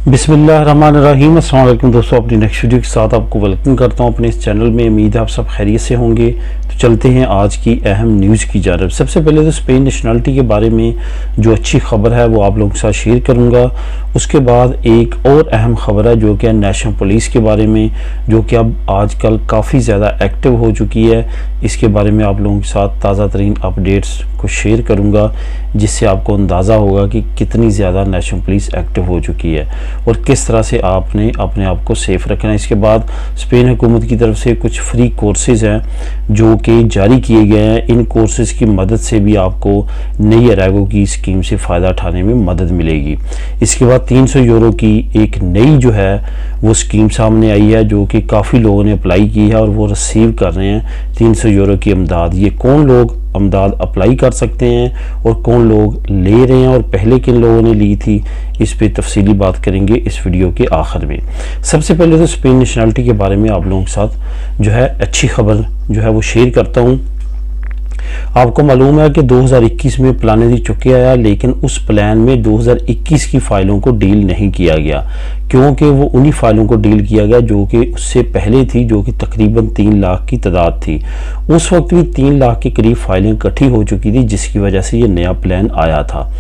बिस्मिल्लाहिर्रहमानिर्रहीम। अस्सलाम वालेकुम दोस्तों, अपनी नेक्स्ट वीडियो के साथ आपको वेलकम करता हूं अपने इस चैनल में। उम्मीद है आप सब खैरियत से होंगे। तो चलते हैं आज की अहम न्यूज़ की जानब। सबसे पहले तो स्पेन नेशनलिटी के बारे में जो अच्छी खबर है वो आप लोगों के साथ शेयर करूंगा। उसके बाद एक और अहम खबर है जो कि नेशनल पुलिस के बारे में, जो कि अब आजकल काफ़ी ज़्यादा एक्टिव हो चुकी है। इसके बारे में आप लोगों के साथ ताज़ा तरीन अपडेट्स को शेयर करूँगा, जिससे आपको अंदाज़ा होगा कि कितनी ज़्यादा नेशनल पुलिस एक्टिव हो चुकी है और किस तरह से आपने अपने आप को सेफ रखना है। इसके बाद स्पेन हुकूमत की तरफ से कुछ फ्री कोर्सेज़ हैं जो कि जारी किए गए हैं। इन कोर्सेज़ की मदद से भी आपको नई अराइवो की स्कीम से फ़ायदा उठाने में मदद मिलेगी। इसके बाद 300 यूरो की एक नई जो है वो स्कीम सामने आई है, जो कि काफ़ी लोगों ने अप्लाई की है और वो रिसीव कर रहे हैं 300 यूरो की अमदाद। ये कौन लोग अमदाद अप्लाई कर सकते हैं और कौन लोग ले रहे हैं और पहले किन लोगों ने ली थी, इस पे तफसीली बात करेंगे इस वीडियो के आखिर में। सबसे पहले तो स्पेन नेशनलिटी के बारे में आप लोगों के साथ जो है अच्छी खबर जो है वो शेयर करता हूँ। आपको मालूम है कि 2021 में प्लान दी चुके आया, लेकिन उस प्लान में 2021 की फाइलों को डील नहीं किया गया, क्योंकि वो उन्हीं फाइलों को डील किया गया जो कि उससे पहले थी, जो कि तकरीबन 3 लाख की तादाद थी। उस वक्त भी 3 लाख के करीब फाइलें इकट्ठी हो चुकी थी, जिसकी वजह से ये नया प्लान आया था।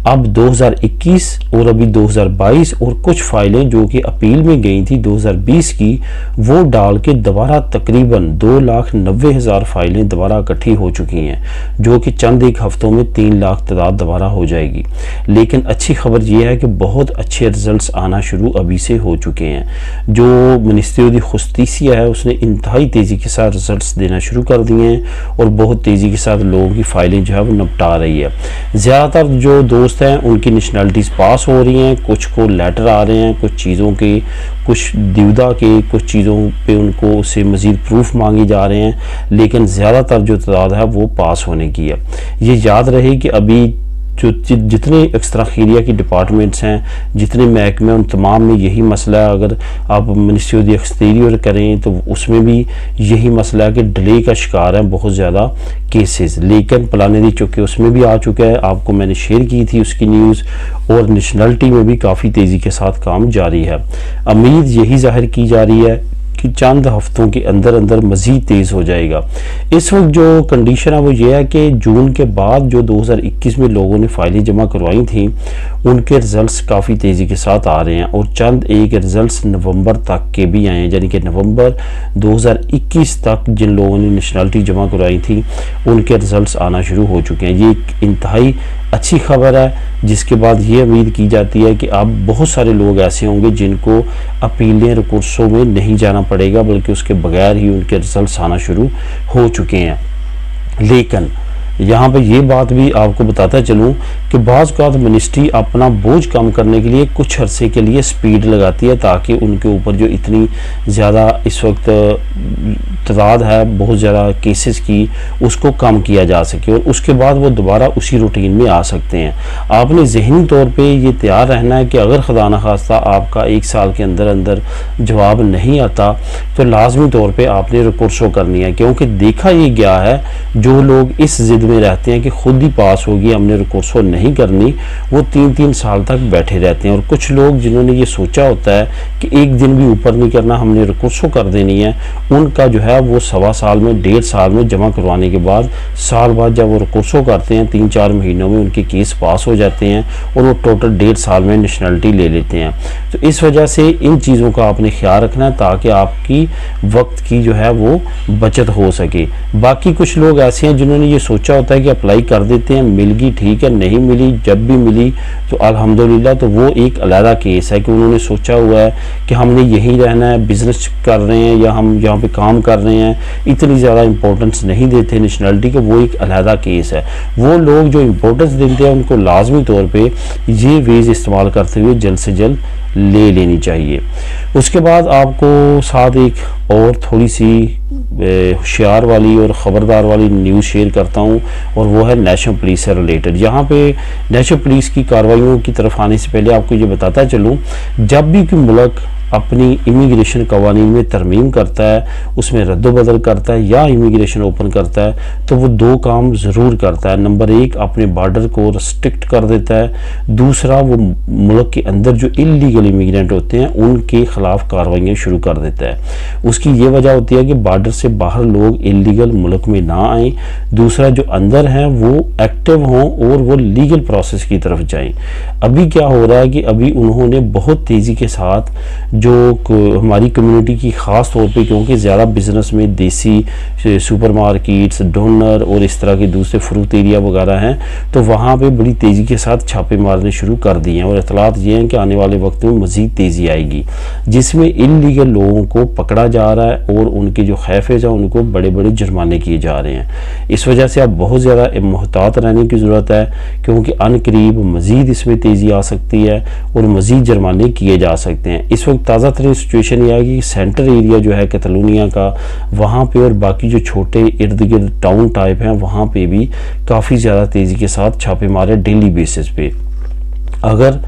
अब 2021 और अभी 2022 और कुछ फाइलें जो कि अपील में गई थी 2020 की, वो डाल के दोबारा तकरीबन 2,90,000 फाइलें दोबारा इकट्ठी हो चुकी हैं, जो कि चंद एक हफ्तों में 3 लाख तादाद दोबारा हो जाएगी। लेकिन अच्छी खबर ये है कि बहुत अच्छे रिजल्ट्स आना शुरू अभी से हो चुके हैं। जो मिनिस्ट्री दी जुस्टिसिया है उसने इंतहाई तेज़ी के साथ रिजल्ट्स देना शुरू कर दिए हैं और बहुत तेज़ी के साथ लोगों की फाइलें जो है वो निपटा रही है। ज़्यादातर जो दोस्त हैं उनकी नेशनलिटीज़ पास हो रही हैं, कुछ को लेटर आ रहे हैं, कुछ चीज़ों के, कुछ दिवदा के, कुछ चीज़ों पे उनको उससे मज़ीद प्रूफ मांगे जा रहे हैं, लेकिन ज़्यादातर जो तादाद है वो पास होने की है। ये याद रहे कि अभी जो जितने एक्स्ट्रा खीरिया की डिपार्टमेंट्स हैं, जितने महकमे, उन तमाम में यही मसला है। अगर आप मिनिस्ट्री ऑफ द एक्सटीरियर करें तो उसमें भी यही मसला है कि डिले का शिकार है बहुत ज़्यादा केसेस। लेकिन प्लान दी चुके उसमें भी आ चुका है, आपको मैंने शेयर की थी उसकी न्यूज़। और नेशनलिटी में भी काफ़ी तेज़ी के साथ काम जारी है। उम्मीद यही जाहिर की जा रही है कि चंद हफ्तों के अंदर अंदर मज़ीद तेज़ हो जाएगा। इस वक्त जो कंडीशन है वो ये है कि जून के बाद जो 2021 में लोगों ने फाइलें जमा करवाई थी, उनके रिज़ल्ट्स काफ़ी तेज़ी के साथ आ रहे हैं और चंद एक रिज़ल्ट्स नवंबर तक के भी आए हैं, यानी कि नवंबर 2021 तक जिन लोगों ने नेशनलिटी जमा करवाई थी उनके रिज़ल्ट्स आना शुरू हो चुके हैं। ये एक इंतहाई अच्छी खबर है, जिसके बाद ये उम्मीद की जाती है कि अब बहुत सारे लोग ऐसे होंगे जिनको अपीलें रिकोर्सों में नहीं जाना पड़ेगा, बल्कि उसके बगैर ही उनके रिजल्ट्स आना शुरू हो चुके हैं। लेकिन यहाँ पे ये बात भी आपको बताता चलूँ कि बाज़ औक़ात मिनिस्ट्री अपना बोझ कम करने के लिए कुछ अरसे के लिए स्पीड लगाती है, ताकि उनके ऊपर जो इतनी ज़्यादा इस वक्त तादाद है बहुत ज़्यादा केसेस की, उसको कम किया जा सके और उसके बाद वो दोबारा उसी रूटीन में आ सकते हैं। आपने ज़हनी तौर पर ये तैयार रहना है कि अगर खुदा न खास्ता आपका 1 साल के अंदर अंदर जवाब नहीं आता तो लाजमी तौर पर आपने रिपोर्ट शो करनी है, क्योंकि देखा ये गया है जो लोग इस जिद में रहते हैं कि खुद ही पास होगी, हमने रिकोर्स नहीं करनी, वो 3-3 साल तक बैठे रहते हैं। और कुछ लोग जिन्होंने ये सोचा होता है कि एक दिन भी ऊपर नहीं करना, हमने रिकोर्स कर देनी है, उनका जो है वो 1.25 साल में, 1.5 साल में जमा करवाने के बाद, साल बाद जब वो रिकोर्स करते हैं 3-4 महीनों में उनके केस पास हो जाते हैं और वो टोटल 1.5 साल में नेशनलिटी ले लेते हैं। तो इस वजह से इन चीज़ों का आपने ख्याल रखना है ताकि आपकी वक्त की जो है वो बचत हो सके। बाकी कुछ लोग ऐसे हैं जिन्होंने ये सोचा होता है कि अप्लाई कर देते हैं, मिल गई ठीक है, नहीं मिली, जब भी मिली तो अल्हम्दुलिल्लाह, तो वो एक अलग केस है कि उन्होंने सोचा हुआ है कि हमने यहीं रहना है, बिजनेस कर रहे हैं या हम यहाँ पे काम कर रहे हैं, इतनी ज़्यादा इंपॉर्टेंस नहीं देते नेशनलिटी को, वो एक अलग केस है। वो लोग जो इंपॉर्टेंस देते हैं उनको लाजमी तौर पर ये वेज इस्तेमाल करते हुए जल्द से जल्द ले लेनी चाहिए। उसके बाद आपको साथ एक और थोड़ी सी होशियार वाली और ख़बरदार वाली न्यूज़ शेयर करता हूँ, और वो है नेशनल पुलिस से रिलेटेड। यहाँ पे नेशनल पुलिस की कार्रवाइयों की तरफ आने से पहले आपको ये बताता चलूँ, जब भी कोई मुल्क अपनी इमिग्रेशन कवानीन में तरमीम करता है, उसमें रद्दोबदल करता है या इमिग्रेशन ओपन करता है, तो वो दो काम ज़रूर करता है। नंबर एक, अपने बॉर्डर को रिस्ट्रिक्ट कर देता है। दूसरा, वो मुल्क के अंदर जो इलीगल इमिग्रेंट होते हैं उनके खिलाफ कार्रवाइयाँ शुरू कर देता है। उसकी ये वजह होती है कि बॉर्डर से बाहर लोग इलीगल मुल्क में ना आएँ। दूसरा, जो अंदर हैं वो एक्टिव हों और वो लीगल प्रोसेस की तरफ जाएं। अभी क्या हो रहा है कि अभी उन्होंने बहुत तेज़ी के साथ जो हमारी कम्युनिटी की ख़ास तौर पे, क्योंकि ज़्यादा बिजनेस में देसी सुपरमार्केट्स, डोनर और इस तरह के दूसरे फ्रूट एरिया वगैरह हैं, तो वहाँ पे बड़ी तेज़ी के साथ छापे मारने शुरू कर दिए हैं। और इतलात ये हैं कि आने वाले वक्त में मज़ीद तेज़ी आएगी, जिसमें इल्लीगल लोगों को पकड़ा जा रहा है और उनके जो खैफेज हैं उनको बड़े बड़े जुर्माने किए जा रहे हैं। इस वजह से अब बहुत ज़्यादा मोहतात रहने की ज़रूरत है, क्योंकि अनकरीब मज़ीद इसमें तेज़ी आ सकती है और मज़ीद जुर्माने किए जा सकते हैं। इस वक्त ताज़ा तरीन सिचुएशन ये है कि सेंटर एरिया जो है कैटलोनिया का, वहाँ पे और बाकी जो छोटे इर्द गिर्द टाउन टाइप हैं वहाँ पे भी काफ़ी ज़्यादा तेज़ी के साथ छापे मारे डेली बेसिस पे। अगर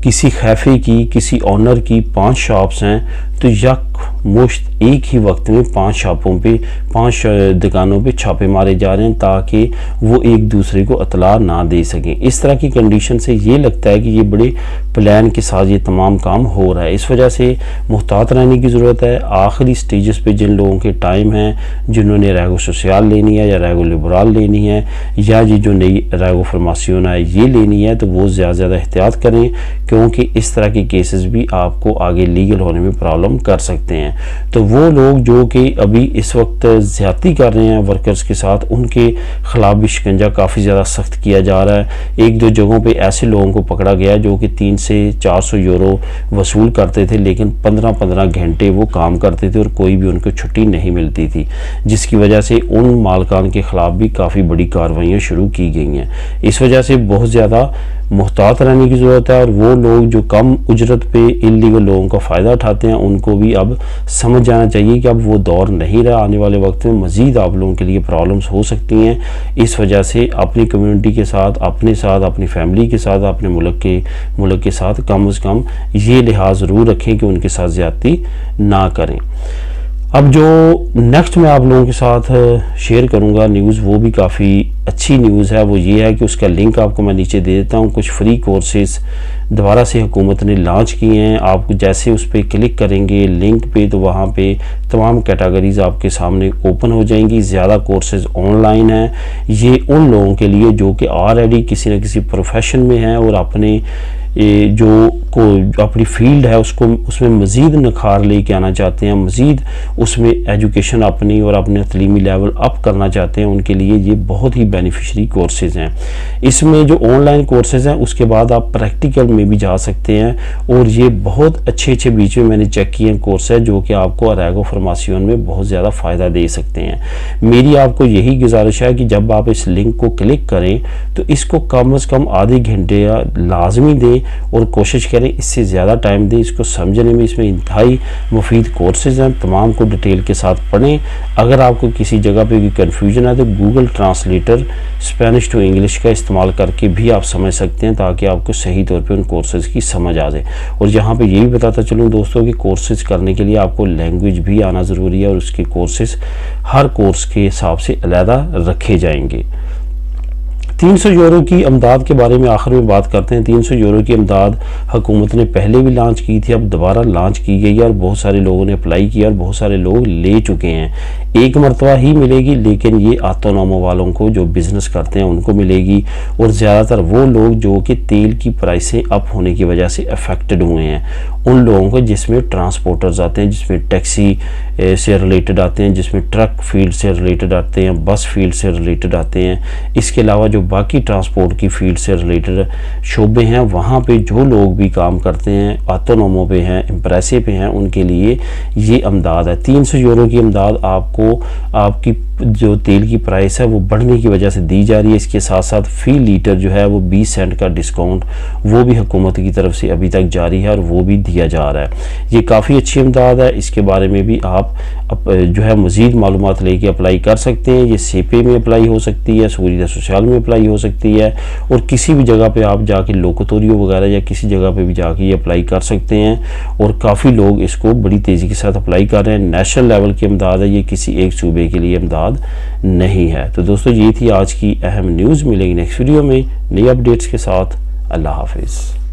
किसी खैफे की, किसी ऑनर की 5 शॉप्स हैं तो यक मुश्त एक ही वक्त में 5 शॉपों पे, 5 दुकानों पे छापे मारे जा रहे हैं ताकि वो एक दूसरे को इतला ना दे सकें। इस तरह की कंडीशन से ये लगता है कि ये बड़े प्लान के साथ ये तमाम काम हो रहा है। इस वजह से मुहतात रहने की ज़रूरत है। आखिरी स्टेजेस पे जिन लोगों के टाइम हैं, जिन्होंने रैगो सोशल लेनी है या रैगो लिबरल लेनी है या ये जो नई रैगो फॉर्मेशन है ये लेनी है, तो वो ज़्यादा एहतियात करें, क्योंकि इस तरह के केसेस भी आपको आगे लीगल होने में प्रॉब्लम कर सकते हैं। तो वो लोग जो कि अभी इस वक्त ज़्यादती कर रहे हैं वर्कर्स के साथ, उनके खिलाफ भी शिकंजा काफ़ी ज़्यादा सख्त किया जा रहा है। एक दो जगहों पे ऐसे लोगों को पकड़ा गया जो कि 300 से 400 यूरो वसूल करते थे, लेकिन 15-15 घंटे वो काम करते थे और कोई भी उनको छुट्टी नहीं मिलती थी, जिसकी वजह से उन मालकान के खिलाफ भी काफ़ी बड़ी कार्रवाइयाँ शुरू की गई हैं। इस वजह से बहुत ज़्यादा मुहतात रहने की ज़रूरत है। और वो लोग जो कम उजरत पे इल्लीगल लोगों का फ़ायदा उठाते हैं उनको भी अब समझ जाना चाहिए कि अब वो दौर नहीं रहा। आने वाले वक्त में मज़ीद आप लोगों के लिए प्रॉब्लम्स हो सकती हैं। इस वजह से अपनी कम्युनिटी के साथ, अपने साथ, अपनी फैमिली के साथ, अपने मुल्क के साथ कम से कम ये लिहाज ज़रूर रखें कि उनके साथ ज़्यादती ना करें। अब जो नेक्स्ट मैं आप लोगों के साथ शेयर करूंगा न्यूज़, वो भी काफ़ी अच्छी न्यूज़ है। वो ये है कि उसका लिंक आपको मैं नीचे दे देता हूँ। कुछ फ्री कोर्सेज दोबारा से हुकूमत ने लॉन्च किए हैं। आप जैसे उस पर क्लिक करेंगे लिंक पे, तो वहाँ पे तमाम कैटेगरीज आपके सामने ओपन हो जाएंगी। ज़्यादा कोर्सेज ऑनलाइन हैं। ये उन लोगों के लिए जो कि ऑलरेडी किसी न किसी प्रोफेशन में हैं और अपने अपनी फील्ड है उसको उसमें मज़ीद निखार लेके आना चाहते हैं, मज़ीद उसमें एजुकेशन अपनी और अपने तलीमी लेवल अप करना चाहते हैं, उनके लिए ये बहुत ही बेनिफिशरी कोर्सेज़ हैं। इसमें जो ऑनलाइन कोर्सेज़ हैं उसके बाद आप प्रैक्टिकल में भी जा सकते हैं और ये बहुत अच्छे बीच में मैंने चेक किए हैं कोर्स है जो कि आपको रैगो फॉर्मेशन में बहुत ज़्यादा फ़ायदा दे सकते हैं। मेरी आपको यही गुजारिश है कि जब आप इस लिंक को क्लिक करें तो इसको कम से कम आधे घंटे लाजमी दें और कोशिश करें इससे ज़्यादा टाइम दें इसको समझने में। इसमें इंतहाई मुफीद कोर्सेज हैं, तमाम को डिटेल के साथ पढ़ें। अगर आपको किसी जगह पे कोई कन्फ्यूजन है तो Google translator Spanish to English का इस्तेमाल करके भी आप समझ सकते हैं, ताकि आपको सही तौर पे उन कोर्सेज़ की समझ आ जाए। और यहाँ पे यही बताता चलूँ दोस्तों कि कोर्सेज करने के लिए आपको लैंग्वेज भी आना ज़रूरी है और उसके कोर्सेज हर कोर्स के हिसाब से अलहदा रखे जाएंगे। 300 यूरो की अमदाद के बारे में आखिर में बात करते हैं। 300 यूरो की अमदाद हुकूमत ने पहले भी लॉन्च की थी, अब दोबारा लॉन्च की गई है और बहुत सारे लोगों ने अप्लाई किया और बहुत सारे लोग ले चुके हैं। एक मरतबा ही मिलेगी, लेकिन ये ऑटोनोमो वालों को जो बिज़नेस करते हैं उनको मिलेगी और ज़्यादातर वो लोग जो कि तेल की प्राइसें अप होने की वजह से अफेक्टेड हुए हैं उन लोगों को, जिसमें ट्रांसपोर्टर्स आते हैं, जिसमें टैक्सी से रिलेटेड आते हैं, जिसमें ट्रक फील्ड से रिलेटेड आते हैं, बस फील्ड से रिलेटेड आते हैं। इसके अलावा जो बाकी ट्रांसपोर्ट की फील्ड से रिलेटेड शोबे हैं वहाँ पे जो लोग भी काम करते हैं, ऑटोनोमो पे हैं, इम्प्रेसिव पे हैं, उनके लिए ये अमदाद है। 300 यूरो की अमदाद आपको आपकी जो तेल की प्राइस है वो बढ़ने की वजह से दी जा रही है। इसके साथ साथ फी लीटर जो है वो 20 सेंट का डिस्काउंट वो भी हुकूमत की तरफ से अभी तक जारी है और वो भी दिया जा रहा है। ये काफ़ी अच्छी इमदाद है। इसके बारे में भी आप जो है मज़ीद मालूमात लेके अप्लाई कर सकते हैं। ये सेपे में अप्लाई हो सकती है, सूर्य सोशल में अप्लाई अप्लाई हो सकती है और किसी भी जगह पे आप जाके लोकतोरियो वगैरह या किसी जगह पे भी जाके ये अप्लाई कर सकते हैं और काफ़ी लोग इसको बड़ी तेज़ी के साथ अप्लाई कर रहे हैं। नेशनल लेवल की इमदाद है, ये किसी एक सूबे के लिए इमदाद नहीं है। तो दोस्तों ये थी आज की अहम न्यूज़। मिलेंगे नेक्स्ट वीडियो में नई अपडेट्स के साथ। अल्लाह हाफिज़।